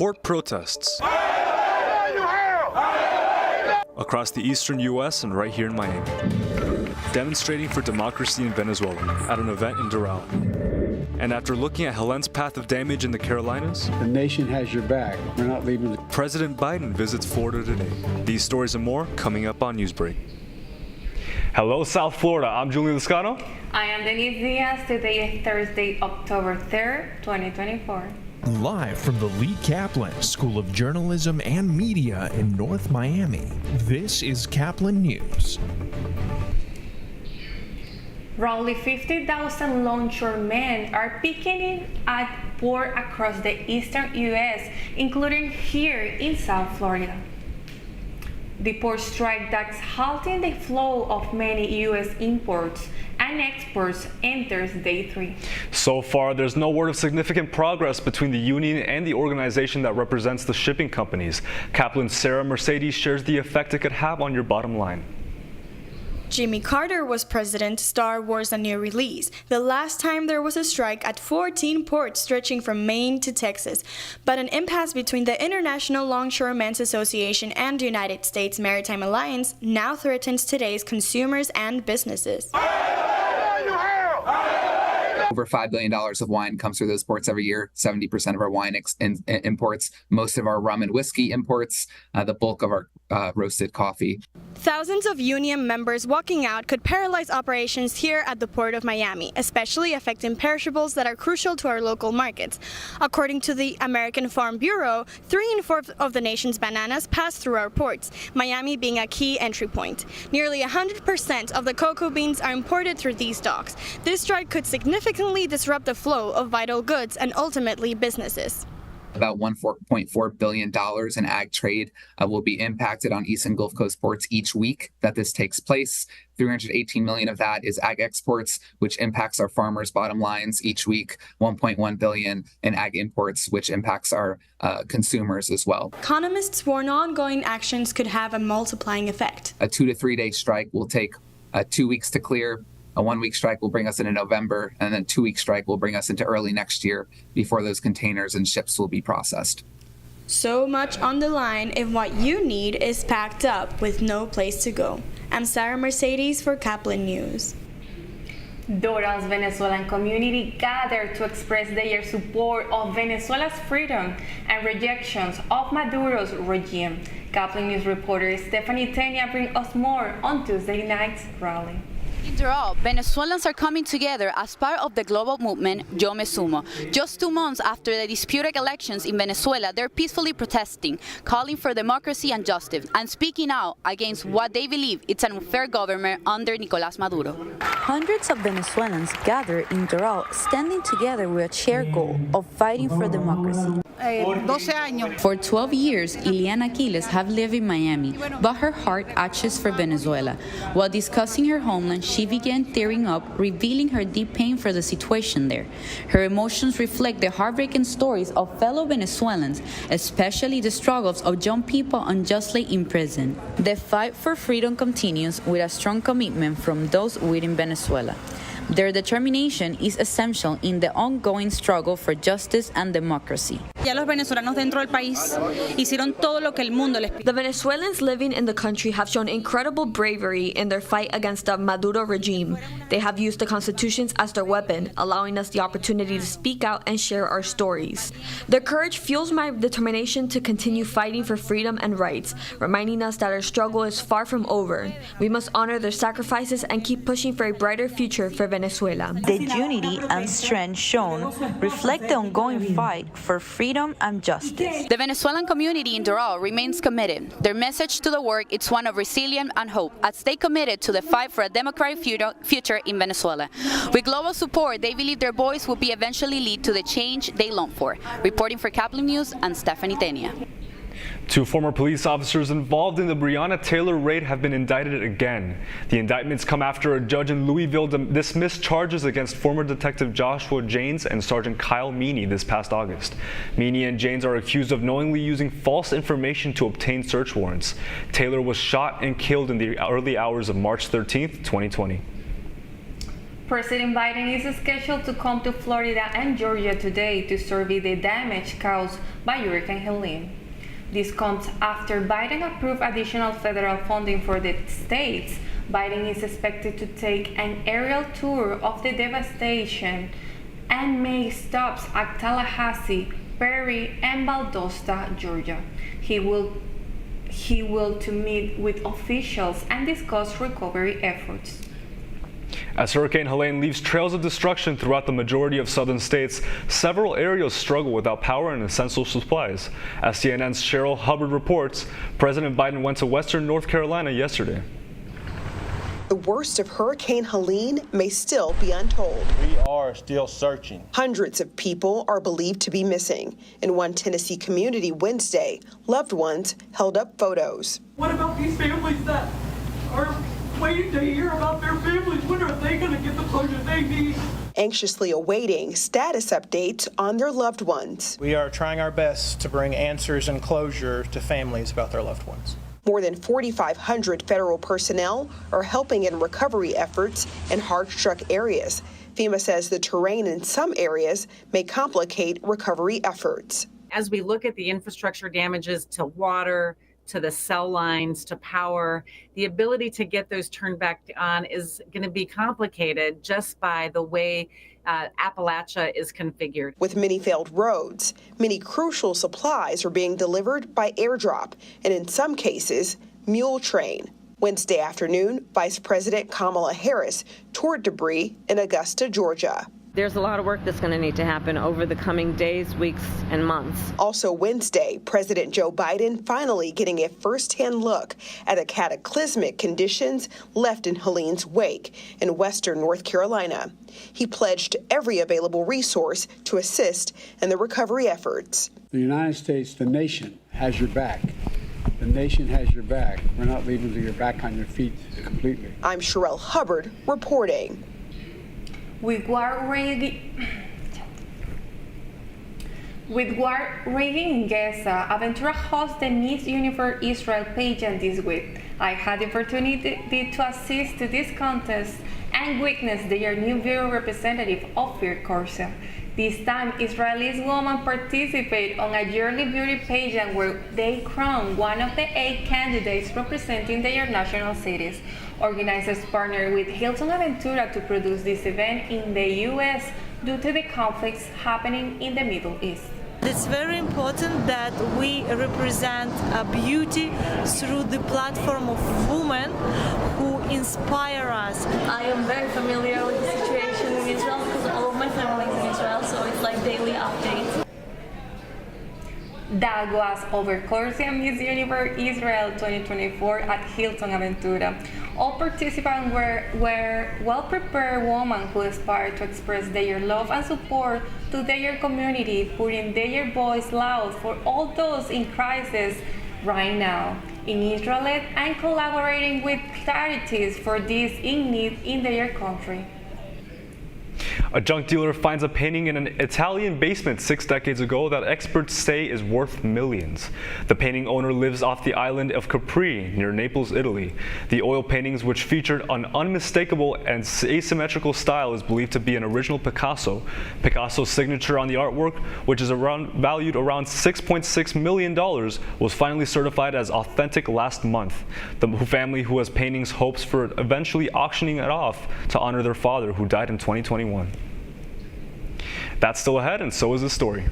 support protests across the eastern U.S. and right here in Miami, demonstrating for democracy in Venezuela at an event in Doral. And after looking at Helen's path of damage in the Carolinas, the nation has your back. We're not leaving. President Biden visits Florida today. These stories and more coming up on Newsbreak. Hello, South Florida. I'm Julian Lascano. I am Denise Diaz. Today is Thursday, October 3rd, 2024. Live from the Lee Caplin School of Journalism and Media in North Miami, this is Caplin News. Roughly 50,000 longshoremen are picketing at ports across the eastern U.S., including here in South Florida. The port strike that's halting the flow of many U.S. imports and exports enters day 3. So far, there's no word of significant progress between the union and the organization that represents the shipping companies. Caplin's Sarah Mercedes shares the effect it could have on your bottom line. Jimmy Carter was president, Star Wars a new release. The last time there was a strike at 14 ports stretching from Maine to Texas. But an impasse between the International Longshoremen's Association and the United States Maritime Alliance now threatens today's consumers and businesses. Over $5 billion of wine comes through those ports every year. 70% of our wine imports, most of our rum and whiskey imports, the bulk of our roasted coffee. Thousands of union members walking out could paralyze operations here at the Port of Miami, especially affecting perishables that are crucial to our local markets. According to the American Farm Bureau, 3 in 4 of the nation's bananas pass through our ports, Miami being a key entry point. Nearly 100% of the cocoa beans are imported through these docks. This strike could significantly disrupt the flow of vital goods and ultimately businesses. About $1.4 billion in ag trade will be impacted on East and Gulf Coast ports each week that this takes place. 318 million of that is ag exports, which impacts our farmers' bottom lines each week. 1.1 billion in ag imports, which impacts our consumers as well. Economists warn ongoing actions could have a multiplying effect. A 2 to 3 day strike will take 2 weeks to clear. A 1 week strike will bring us into November, and then a 2 week strike will bring us into early next year before those containers and ships will be processed. So much on the line if what you need is packed up with no place to go. I'm Sarah Mercedes for Caplin News. Doral's Venezuelan community gathered to express their support of Venezuela's freedom and rejections of Maduro's regime. Caplin News reporter Stephanie Tenia brings us more on Tuesday night's rally. In Doral, Venezuelans are coming together as part of the global movement Yo Me Sumo. Just 2 months after the disputed elections in Venezuela, they're peacefully protesting, calling for democracy and justice, and speaking out against what they believe is an unfair government under Nicolás Maduro. Hundreds of Venezuelans gather in Doral, standing together with a shared goal of fighting for democracy. For 12 years, Ileana Aquiles have lived in Miami, but her heart aches for Venezuela. While discussing her homeland, she began tearing up, revealing her deep pain for the situation there. Her emotions reflect the heartbreaking stories of fellow Venezuelans, especially the struggles of young people unjustly imprisoned. The fight for freedom continues with a strong commitment from those within Venezuela. Their determination is essential in the ongoing struggle for justice and democracy. The Venezuelans living in the country have shown incredible bravery in their fight against the Maduro regime. They have used the constitutions as their weapon, allowing us the opportunity to speak out and share our stories. Their courage fuels my determination to continue fighting for freedom and rights, reminding us that our struggle is far from over. We must honor their sacrifices and keep pushing for a brighter future for Venezuela. The unity and strength shown reflect the ongoing fight for freedom and justice. The Venezuelan community in Doral remains committed. Their message to the world is one of resilience and hope, as they committed to the fight for a democratic future in Venezuela. With global support, they believe their voice will be eventually lead to the change they long for. Reporting for Caplin News, I'm Stephanie Tenia. 2 former police officers involved in the Breonna Taylor raid have been indicted again. The indictments come after a judge in Louisville dismissed charges against former Detective Joshua Janes and Sergeant Kyle Meany this past August. Meany and Janes are accused of knowingly using false information to obtain search warrants. Taylor was shot and killed in the early hours of March 13, 2020. President Biden is scheduled to come to Florida and Georgia today to survey the damage caused by Hurricane Helene. This comes after Biden approved additional federal funding for the states. Biden is expected to take an aerial tour of the devastation and make stops at Tallahassee, Perry, and Valdosta, Georgia. He will to meet with officials and discuss recovery efforts. As Hurricane Helene leaves trails of destruction throughout the majority of southern states, several areas struggle without power and essential supplies. As CNN's Cheryl Hubbard reports, President Biden went to western North Carolina yesterday. The worst of Hurricane Helene may still be untold. We are still searching. Hundreds of people are believed to be missing. In one Tennessee community Wednesday, loved ones held up photos. What about these families that are waiting to hear about their families? When are they going to get the closure they need? Anxiously awaiting status updates on their loved ones. We are trying our best to bring answers and closure to families about their loved ones. More than 4,500 federal personnel are helping in recovery efforts in hard-struck areas. FEMA says the terrain in some areas may complicate recovery efforts. As we look at the infrastructure damages to water, to the cell lines, to power, the ability to get those turned back on is going to be complicated just by the way Appalachia is configured. With many failed roads, many crucial supplies are being delivered by airdrop, and in some cases, mule train. Wednesday afternoon, Vice President Kamala Harris toured debris in Augusta, Georgia. There's a lot of work that's going to need to happen over the coming days, weeks, and months. Also Wednesday, President Joe Biden finally getting a first-hand look at the cataclysmic conditions left in Helene's wake in western North Carolina. He pledged every available resource to assist in the recovery efforts. The United States, the nation, has your back. The nation has your back. We're not leaving you back on your feet completely. I'm Cheryl Hubbard reporting. With war raging in Gaza, Aventura hosts the Miss Universe Israel pageant this week. I had the opportunity to assist to this contest and witness their new bureau representative, Ophir Corsa. This time, Israeli women participate on a yearly beauty pageant where they crown one of the 8 candidates representing their national cities. Organizers partner with Hilton Aventura to produce this event in the U.S. due to the conflicts happening in the Middle East. It's very important that we represent beauty through the platform of women who inspire us. I am very familiar with the situation in Israel because all of my family is in Israel, so it's like daily updates. That was Over Corsia Miss Universe Israel 2024 at Hilton Aventura. All participants were well-prepared women who aspired to express their love and support to their community, putting their voice loud for all those in crisis right now in Israel and collaborating with charities for those in need in their country. A junk dealer finds a painting in an Italian basement 6 decades ago that experts say is worth millions. The painting owner lives off the island of Capri near Naples, Italy. The oil paintings, which featured an unmistakable and asymmetrical style, is believed to be an original Picasso. Picasso's signature on the artwork, which is valued around $6.6 million, was finally certified as authentic last month. The family who has paintings hopes for eventually auctioning it off to honor their father, who died in 2021. That's still ahead, and so is the story.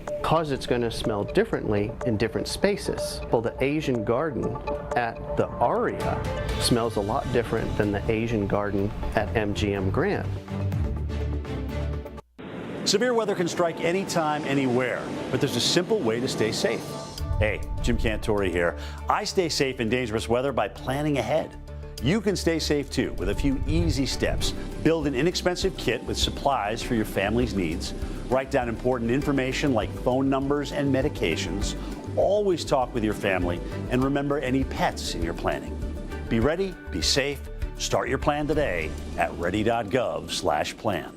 Because it's going to smell differently in different spaces. Well, the Asian garden at the Aria smells a lot different than the Asian garden at MGM Grand. Severe weather can strike anytime, anywhere, but there's a simple way to stay safe. Hey, Jim Cantore here. I stay safe in dangerous weather by planning ahead. You can stay safe too with a few easy steps. Build an inexpensive kit with supplies for your family's needs. Write down important information like phone numbers and medications. Always talk with your family and remember any pets in your planning. Be ready, be safe. Start your plan today at ready.gov/plan.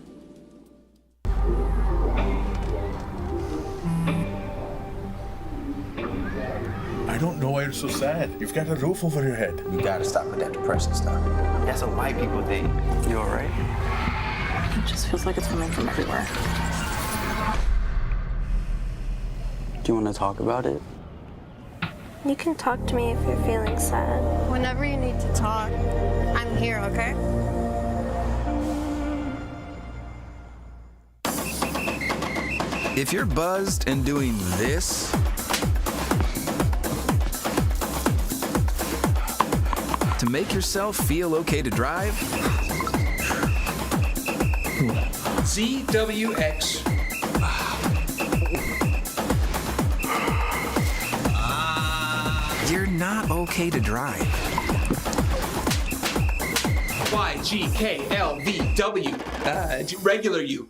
I I don't know why you're so sad. You've got a roof over your head. You gotta stop with that depression stuff. That's what white people think. You alright? It just feels like it's coming from everywhere. Do you want to talk about it? You can talk to me if you're feeling sad. Whenever you need to talk, I'm here, okay? If you're buzzed and doing this, to make yourself feel okay to drive, ZWX. you're not okay to drive. YGKLVW. Regular you.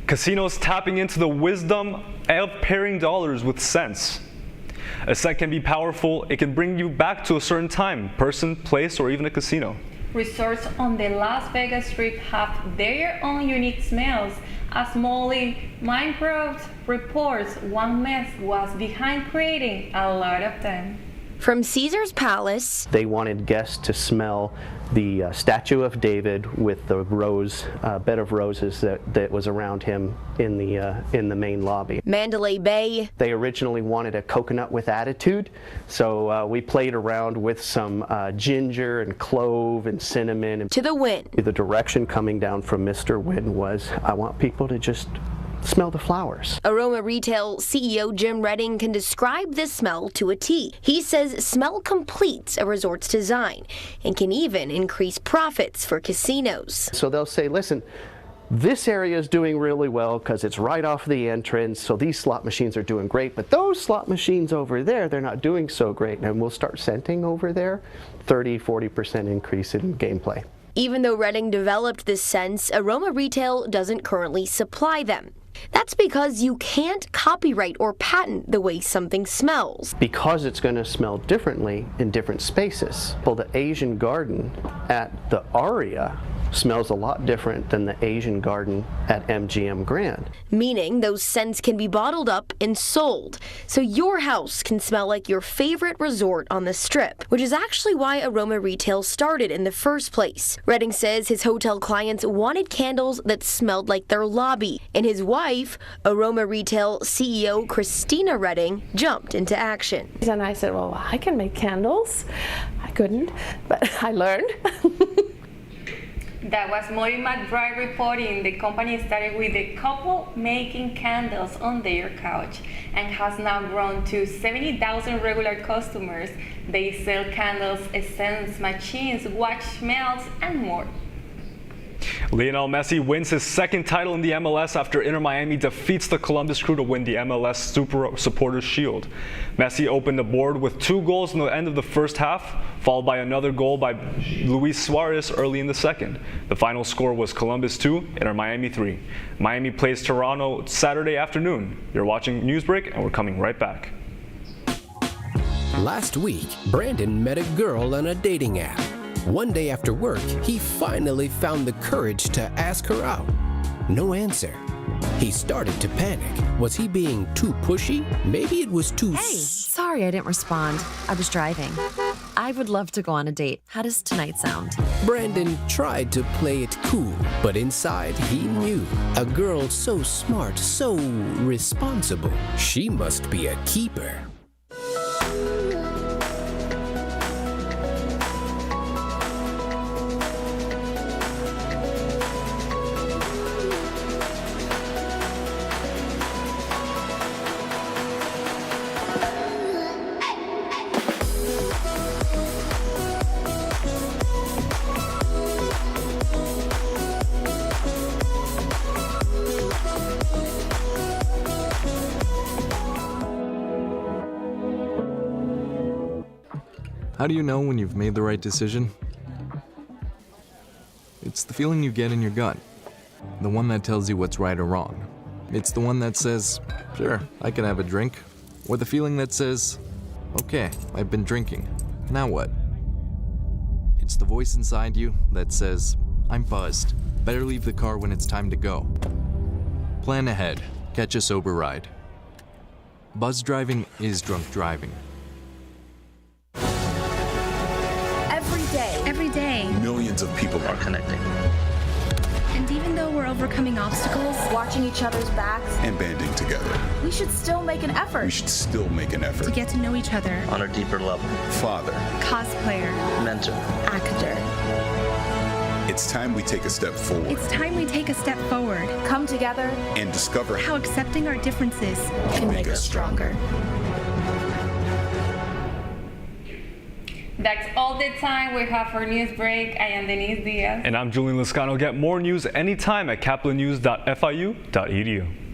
Casinos tapping into the wisdom of pairing dollars with cents. A cent can be powerful. It can bring you back to a certain time, person, place, or even a casino. Resorts on the Las Vegas Strip have their own unique smells. As Molly Minecraft reports, one mess was behind creating a lot of them. From Caesar's Palace, They wanted guests to smell the statue of David with the rose bed of roses that was around him in the main lobby. Mandalay Bay, They originally wanted a coconut with attitude, so we played around with some ginger and clove and cinnamon. And to the Wynn. the direction coming down from Mr. Wynn was, I want people to just smell the flowers. Aroma Retail CEO Jim Redding can describe this smell to a T. He says smell completes a resort's design and can even increase profits for casinos. So they'll say, listen, this area is doing really well because it's right off the entrance, so these slot machines are doing great, but those slot machines over there, they're not doing so great, and we'll start scenting over there, 30-40% increase in gameplay. Even though Redding developed this sense, Aroma Retail doesn't currently supply them. That's because you can't copyright or patent the way something smells. Because it's going to smell differently in different spaces. Well, the Asian garden at the Aria smells a lot different than the Asian garden at MGM Grand. Meaning those scents can be bottled up and sold, so your house can smell like your favorite resort on the Strip, which is actually why Aroma Retail started in the first place. Redding says his hotel clients wanted candles that smelled like their lobby, and his wife, Aroma Retail CEO Christina Redding, jumped into action. And I said, well, I can make candles. I couldn't, but I learned. That was Molly McBride reporting. The company started with a couple making candles on their couch and has now grown to 70,000 regular customers. They sell candles, essence machines, watch smells, and more. Lionel Messi wins his second title in the MLS after Inter Miami defeats the Columbus Crew to win the MLS Super Supporters Shield. Messi opened the board with 2 goals in the end of the first half, followed by another goal by Luis Suarez early in the second. The final score was Columbus 2, Inter Miami 3. Miami plays Toronto Saturday afternoon. You're watching Newsbreak, and we're coming right back. Last week, Brandon met a girl on a dating app. One day after work, he finally found the courage to ask her out. No answer. He started to panic. Was he being too pushy? Maybe it was too... Hey, sorry I didn't respond. I was driving. I would love to go on a date. How does tonight sound? Brandon tried to play it cool, but inside he knew. A girl so smart, so responsible. She must be a keeper. How do you know when you've made the right decision? It's the feeling you get in your gut. The one that tells you what's right or wrong. It's the one that says, sure, I can have a drink. Or the feeling that says, okay, I've been drinking. Now what? It's the voice inside you that says, I'm buzzed. Better leave the car when it's time to go. Plan ahead. Catch a sober ride. Buzz driving is drunk driving. Every day, Millions of people are connecting and even though we're overcoming obstacles, watching each other's backs, and banding together. we should still make an effort We should still make an effort to get to know each other. On a deeper level. Father, Cosplayer, Mentor. actor. it's time we take a step forward It's time we take a step forward come together, and discover how accepting our differences can make us stronger. That's all the time we have for Newsbreak. I am Denise Diaz. And I'm Julian Lascano. Get more news anytime at caplinnews.fiu.edu.